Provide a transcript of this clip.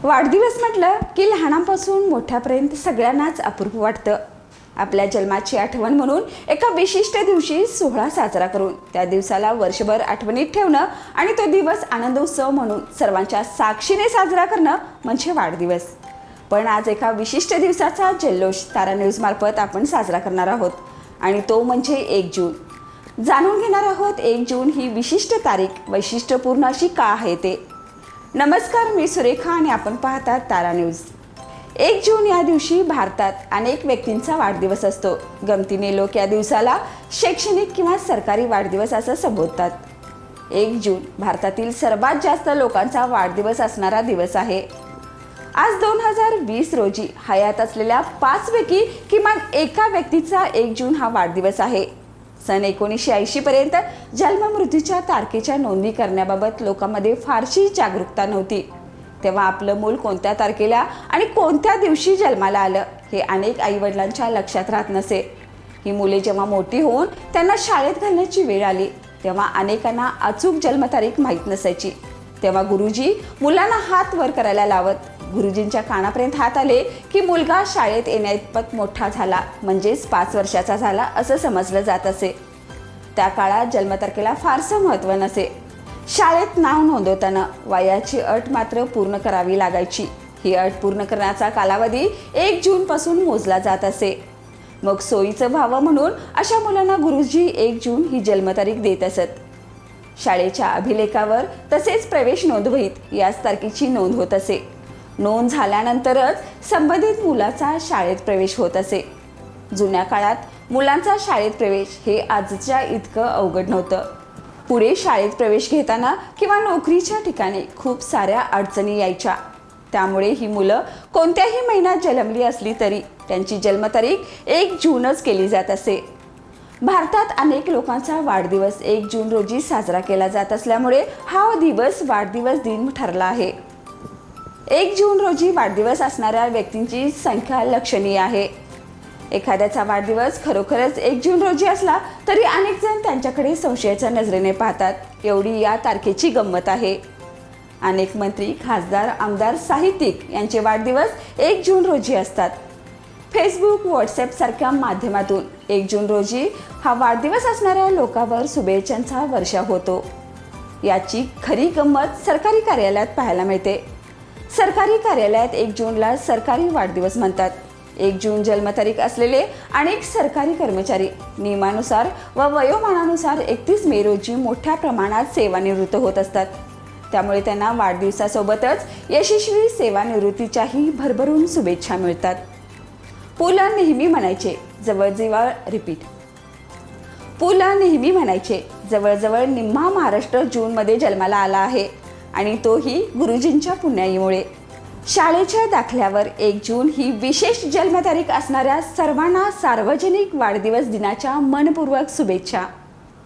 वाढदिवस म्हटलं की लहानांपासून मोठ्यापर्यंत सगळ्यांनाच अपूर्व वाटतं. आपल्या जन्माची आठवण म्हणून एका विशिष्ट दिवशी सोहळा साजरा करून त्या दिवसाला वर्षभर आठवणीत ठेवणं आणि तो दिवस आनंदोत्सव म्हणून सर्वांच्या साक्षीने साजरा करणं म्हणजे वाढदिवस. पण आज एका विशिष्ट दिवसाचा जल्लोष तारा न्यूजमार्फत आपण साजरा करणार आहोत आणि तो म्हणजे 1 जून. जाणून घेणार आहोत 1 जून ही विशिष्ट तारीख वैशिष्ट्यपूर्ण अशी का आहे ते. नमस्कार, मी सुरेखा आणि आपण पाहतात तारा न्यूज. 1 जून या दिवशी भारतात अनेक व्यक्तींचा वाढदिवस असतो. गमतीने लोक या दिवसाला शैक्षणिक किंवा सरकारी वाढदिवस असं संबोधतात. 1 जून भारतातील सर्वात जास्त लोकांचा वाढदिवस असणारा दिवस आहे. आज 2020 रोजी हयात असलेल्या 5 पैकी किमान एका व्यक्तीचा 1 जून हा वाढदिवस आहे. सन 1980 पर्यंत जन्ममृत्यूच्या तारखेच्या नोंदणी करण्याबाबत लोकांमध्ये फारशी जागरूकता नव्हती. तेव्हा आपलं मूल कोणत्या तारखेला आणि कोणत्या दिवशी जन्माला आलं हे अनेक आईवडिलांच्या लक्षात राहत नसे. ही मुले जेव्हा मोठी होऊन त्यांना शाळेत घालण्याची वेळ आली तेव्हा अनेकांना अचूक जन्मतारीख माहीत नसायची. तेव्हा गुरुजी मुलांना हात वर करायला लावत. गुरुजींच्या कानापर्यंत हात आले की मुलगा शाळेत येण्याइतपत मोठा झाला, म्हणजेच 5 वर्षाचा झाला असं समजलं जात असे. त्या काळात जन्मतारखेला फारसं महत्त्व नसे. शाळेत नाव नोंदवताना वयाची अट मात्र पूर्ण करावी लागायची. ही अट पूर्ण करण्याचा कालावधी 1 जूनपासून मोजला जात असे. मग सोयीचं व्हावं म्हणून अशा मुलांना गुरुजी 1 जून ही जन्मतारीख देत असत. शाळेच्या अभिलेखावर तसेच प्रवेश नोंदवहीत याच तारखेची नोंद होत असे. नोंद झाल्यानंतरच संबंधित मुलाचा शाळेत प्रवेश होत असे. जुन्या काळात मुलांचा शाळेत प्रवेश हे आजच्या इतकं अवघड नव्हतं. पुढे शाळेत प्रवेश घेताना किंवा नोकरीच्या ठिकाणी खूप साऱ्या अडचणी यायच्या. त्यामुळे ही मुलं कोणत्याही महिन्यात जन्मली असली तरी त्यांची जन्मतारीख 1 जूनच केली जात असे. भारतात अनेक लोकांचा वाढदिवस 1 जून रोजी साजरा केला जात असल्यामुळे हा दिवस वाढदिवस दिन ठरला आहे. 1 जून रोजी वाढदिवस असणाऱ्या व्यक्तींची संख्या लक्षणीय आहे. एखाद्याचा वाढदिवस खरोखरच 1 जून रोजी असला तरी अनेक जण त्यांच्याकडे संशयाच्या नजरेने पाहतात. एवढी या तारखेची गंमत आहे. अनेक मंत्री, खासदार, आमदार, साहित्यिक यांचे वाढदिवस 1 जून रोजी असतात. फेसबुक, व्हॉट्सॲप सारख्या माध्यमातून 1 जून रोजी हा वाढदिवस असणाऱ्या लोकांवर शुभेच्छांचा वर्षाव होतो. याची खरी गंमत सरकारी कार्यालयात पाहायला मिळते. सरकारी कार्यालयात 1 जूनला सरकारी वाढदिवस म्हणतात. 1 जून जन्मतारीख असलेले अनेक सरकारी कर्मचारी नियमानुसार व वयोमानानुसार 31 मे रोजी मोठ्या प्रमाणात सेवानिवृत्त होत असतात. त्यामुळे त्यांना वाढदिवसासोबतच यशस्वी सेवानिवृत्तीच्याही भरभरून शुभेच्छा मिळतात. पु ल नेहमी म्हणायचे, जवळजवळ निम्मा महाराष्ट्र जूनमध्ये जन्माला आला आहे आणि तोही गुरुजींच्या पुण्याईमुळे. शाळेच्या दाखल्यावर 1 जून ही विशेष जन्मतारीख असणाऱ्या सर्वांना सार्वजनिक वाढदिवस दिनाच्या मनपूर्वक शुभेच्छा.